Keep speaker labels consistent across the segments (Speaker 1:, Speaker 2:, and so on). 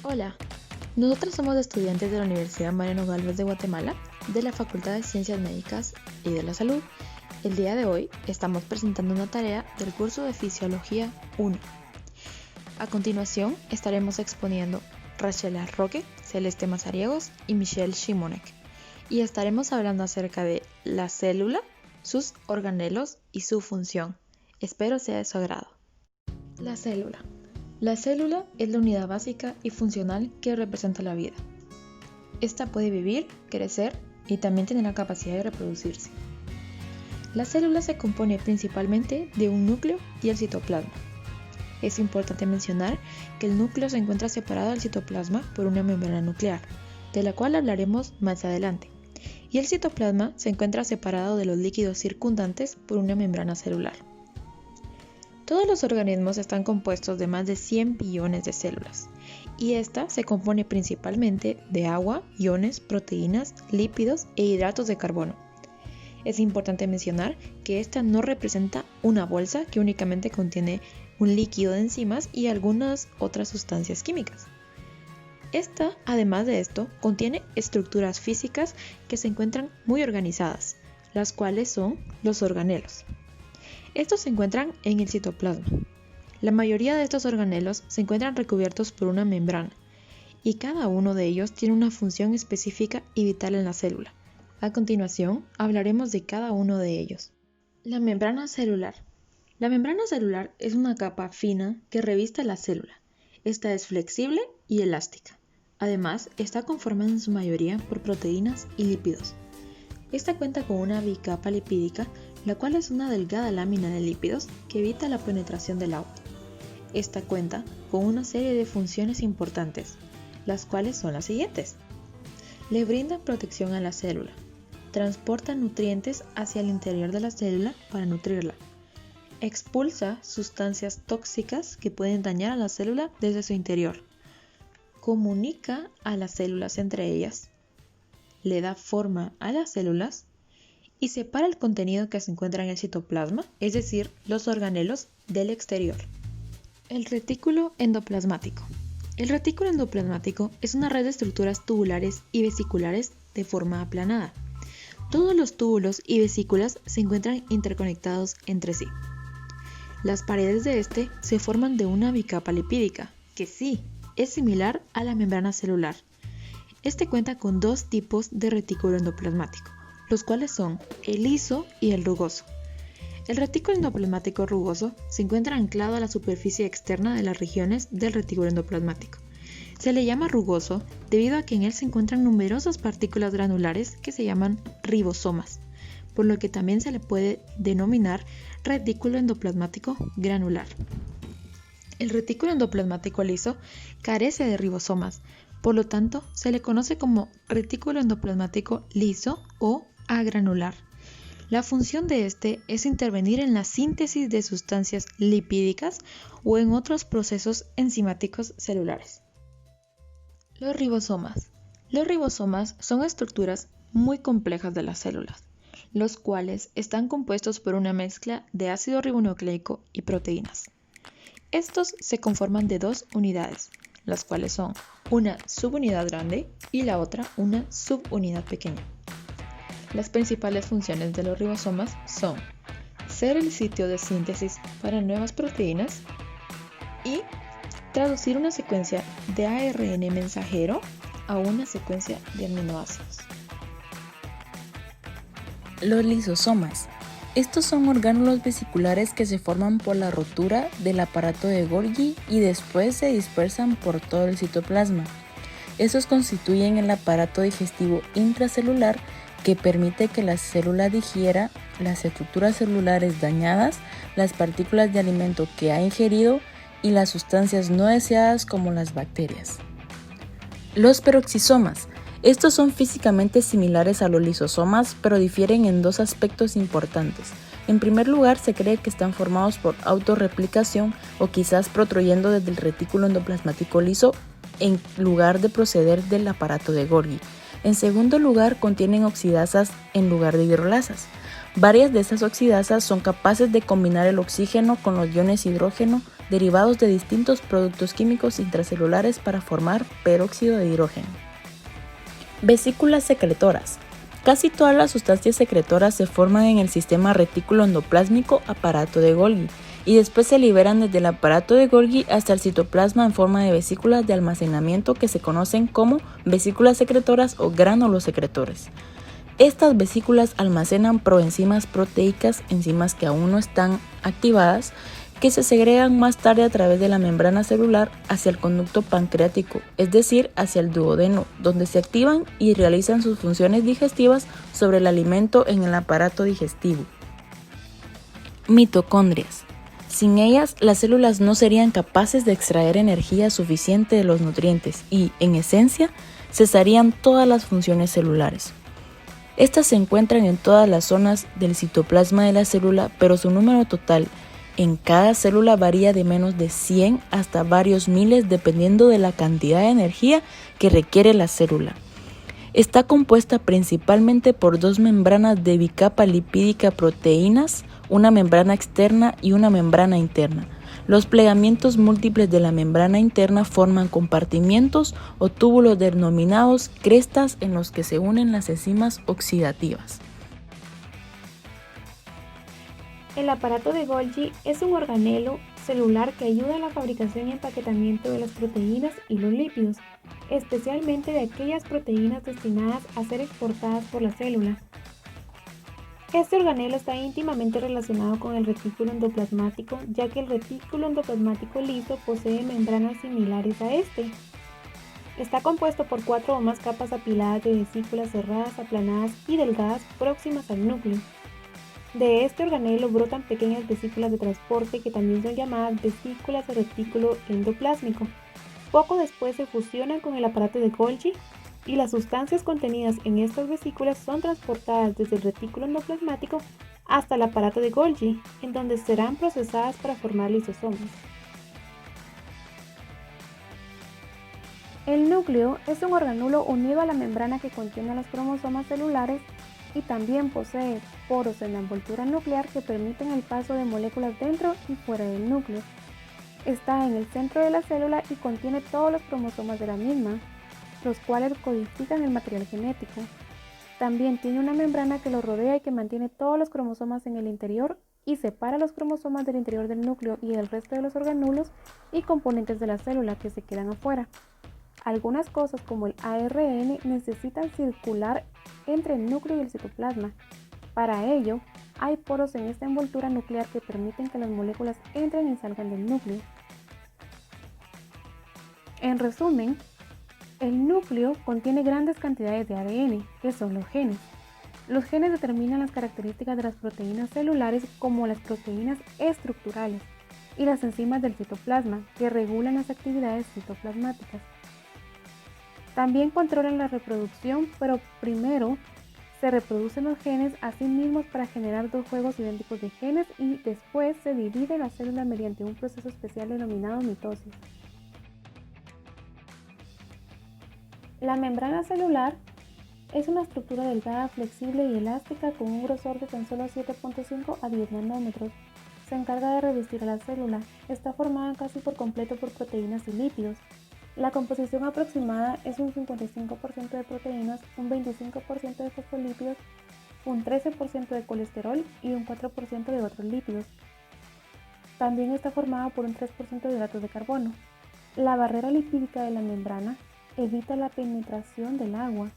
Speaker 1: Hola, nosotros somos estudiantes de la Universidad Mariano Gálvez de Guatemala, de la Facultad de Ciencias Médicas y de la Salud. El día de hoy estamos presentando una tarea del curso de Fisiología 1. A continuación estaremos exponiendo Rachela Roque, Celeste Mazariegos y Michelle Shimonek, y estaremos hablando acerca de la célula, sus organelos y su función. Espero sea de su agrado. La célula. La célula es la unidad básica y funcional que representa la vida. Esta puede vivir, crecer y también tiene la capacidad de reproducirse. La célula se compone principalmente de un núcleo y el citoplasma. Es importante mencionar que el núcleo se encuentra separado del citoplasma por una membrana nuclear, de la cual hablaremos más adelante, y el citoplasma se encuentra separado de los líquidos circundantes por una membrana celular. Todos los organismos están compuestos de más de 100 billones de células, y esta se compone principalmente de agua, iones, proteínas, lípidos e hidratos de carbono. Es importante mencionar que esta no representa una bolsa que únicamente contiene un líquido de enzimas y algunas otras sustancias químicas. Esta, además de esto, contiene estructuras físicas que se encuentran muy organizadas, las cuales son los organelos. Estos se encuentran en el citoplasma. La mayoría de estos organelos se encuentran recubiertos por una membrana, y cada uno de ellos tiene una función específica y vital en la célula. A continuación, hablaremos de cada uno de ellos. La membrana celular. La membrana celular es una capa fina que reviste la célula. Esta es flexible y elástica. Además, está conformada en su mayoría por proteínas y lípidos. Esta cuenta con una bicapa lipídica, la cual es una delgada lámina de lípidos que evita la penetración del agua. Esta cuenta con una serie de funciones importantes, las cuales son las siguientes. Le brinda protección a la célula, transporta nutrientes hacia el interior de la célula para nutrirla, expulsa sustancias tóxicas que pueden dañar a la célula desde su interior, comunica a las células entre ellas, le da forma a las células y separa el contenido que se encuentra en el citoplasma, es decir, los organelos, del exterior. El retículo endoplasmático. El retículo endoplasmático es una red de estructuras tubulares y vesiculares de forma aplanada. Todos los túbulos y vesículas se encuentran interconectados entre sí. Las paredes de este se forman de una bicapa lipídica, que sí, es similar a la membrana celular. Este cuenta con dos tipos de retículo endoplasmático, los cuales son el liso y el rugoso. El retículo endoplasmático rugoso se encuentra anclado a la superficie externa de las regiones del retículo endoplasmático. Se le llama rugoso debido a que en él se encuentran numerosas partículas granulares que se llaman ribosomas, por lo que también se le puede denominar retículo endoplasmático granular. El retículo endoplasmático liso carece de ribosomas, por lo tanto se le conoce como retículo endoplasmático liso o agranular. La función de este es intervenir en la síntesis de sustancias lipídicas o en otros procesos enzimáticos celulares. Los ribosomas. Los ribosomas son estructuras muy complejas de las células, los cuales están compuestos por una mezcla de ácido ribonucleico y proteínas. Estos se conforman de dos unidades, las cuales son una subunidad grande y la otra una subunidad pequeña. Las principales funciones de los ribosomas son ser el sitio de síntesis para nuevas proteínas y traducir una secuencia de ARN mensajero a una secuencia de aminoácidos.
Speaker 2: Los lisosomas. Estos son orgánulos vesiculares que se forman por la rotura del aparato de Golgi y después se dispersan por todo el citoplasma. Estos constituyen el aparato digestivo intracelular que permite que la célula digiera las estructuras celulares dañadas, las partículas de alimento que ha ingerido y las sustancias no deseadas como las bacterias. Los peroxisomas. Estos son físicamente similares a los lisosomas, pero difieren en dos aspectos importantes. En primer lugar, se cree que están formados por autorreplicación o quizás protruyendo desde el retículo endoplasmático liso en lugar de proceder del aparato de Golgi. En segundo lugar, contienen oxidasas en lugar de hidrolasas. Varias de estas oxidasas son capaces de combinar el oxígeno con los iones hidrógeno derivados de distintos productos químicos intracelulares para formar peróxido de hidrógeno. Vesículas secretoras. Casi todas las sustancias secretoras se forman en el sistema retículo endoplásmico aparato de Golgi y después se liberan desde el aparato de Golgi hasta el citoplasma en forma de vesículas de almacenamiento que se conocen como vesículas secretoras o gránulos secretores. Estas vesículas almacenan proenzimas proteicas, enzimas que aún no están activadas, que se segregan más tarde a través de la membrana celular hacia el conducto pancreático, es decir, hacia el duodeno, donde se activan y realizan sus funciones digestivas sobre el alimento en el aparato digestivo. Mitocondrias. Sin ellas, las células no serían capaces de extraer energía suficiente de los nutrientes y, en esencia, cesarían todas las funciones celulares. Estas se encuentran en todas las zonas del citoplasma de la célula, pero su número total en cada célula varía de menos de 100 hasta varios miles dependiendo de la cantidad de energía que requiere la célula. Está compuesta principalmente por dos membranas de bicapa lipídica proteínas, una membrana externa y una membrana interna. Los plegamientos múltiples de la membrana interna forman compartimientos o túbulos denominados crestas en los que se unen las enzimas oxidativas.
Speaker 3: El aparato de Golgi es un organelo celular que ayuda a la fabricación y empaquetamiento de las proteínas y los lípidos, especialmente de aquellas proteínas destinadas a ser exportadas por la célula. Este organelo está íntimamente relacionado con el retículo endoplasmático, ya que el retículo endoplasmático liso posee membranas similares a este. Está compuesto por 4 o más capas apiladas de vesículas cerradas, aplanadas y delgadas próximas al núcleo. De este organelo brotan pequeñas vesículas de transporte que también son llamadas vesículas de retículo endoplásmico. Poco después se fusionan con el aparato de Golgi y las sustancias contenidas en estas vesículas son transportadas desde el retículo endoplasmático hasta el aparato de Golgi, en donde serán procesadas para formar lisosomas. El núcleo es un organulo unido a la membrana que contiene los cromosomas celulares y también posee poros en la envoltura nuclear que permiten el paso de moléculas dentro y fuera del núcleo. Está en el centro de la célula y contiene todos los cromosomas de la misma, los cuales codifican el material genético. También tiene una membrana que lo rodea y que mantiene todos los cromosomas en el interior y separa los cromosomas del interior del núcleo y del resto de los organulos y componentes de la célula que se quedan afuera. Algunas cosas como el ARN necesitan circular entre el núcleo y el citoplasma. Para ello, hay poros en esta envoltura nuclear que permiten que las moléculas entren y salgan del núcleo. En resumen, el núcleo contiene grandes cantidades de ADN, que son los genes. Los genes determinan las características de las proteínas celulares como las proteínas estructurales y las enzimas del citoplasma, que regulan las actividades citoplasmáticas. También controlan la reproducción, pero primero se reproducen los genes a sí mismos para generar dos juegos idénticos de genes y después se divide la célula mediante un proceso especial denominado mitosis. La membrana celular es una estructura delgada, flexible y elástica con un grosor de tan solo 7.5 a 10 nanómetros. Se encarga de revestir a la célula. Está formada casi por completo por proteínas y lípidos. La composición aproximada es un 55% de proteínas, un 25% de fosfolípidos, un 13% de colesterol y un 4% de otros lípidos. También está formada por un 3% de hidratos de carbono. La barrera lipídica de la membrana evita la penetración del agua.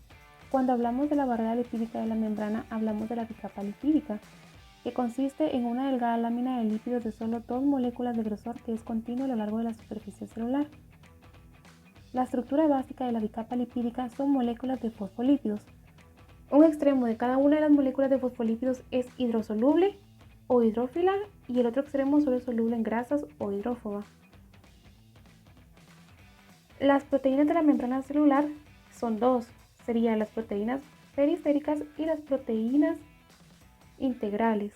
Speaker 3: Cuando hablamos de la barrera lipídica de la membrana, hablamos de la bicapa lipídica, que consiste en una delgada lámina de lípidos de solo 2 moléculas de grosor que es continuo a lo largo de la superficie celular. La estructura básica de la bicapa lipídica son moléculas de fosfolípidos. Un extremo de cada una de las moléculas de fosfolípidos es hidrosoluble o hidrófila y el otro extremo solo es soluble en grasas o hidrófoba. Las proteínas de la membrana celular son dos, serían las proteínas periféricas y las proteínas integrales.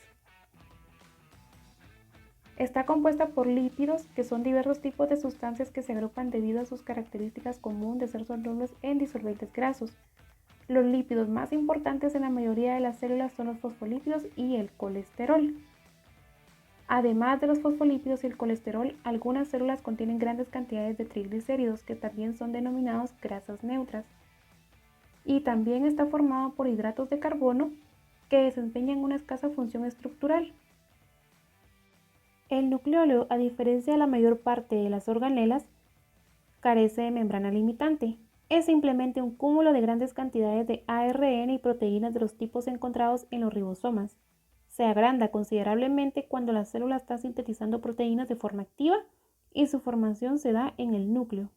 Speaker 3: Está compuesta por lípidos, que son diversos tipos de sustancias que se agrupan debido a sus características comunes de ser solubles en disolventes grasos. Los lípidos más importantes en la mayoría de las células son los fosfolípidos y el colesterol. Además de los fosfolípidos y el colesterol, algunas células contienen grandes cantidades de triglicéridos, que también son denominados grasas neutras. Y también está formado por hidratos de carbono, que desempeñan una escasa función estructural. El nucleolo, a diferencia de la mayor parte de las organelas, carece de membrana limitante. Es simplemente un cúmulo de grandes cantidades de ARN y proteínas de los tipos encontrados en los ribosomas. Se agranda considerablemente cuando la célula está sintetizando proteínas de forma activa y su formación se da en el núcleo.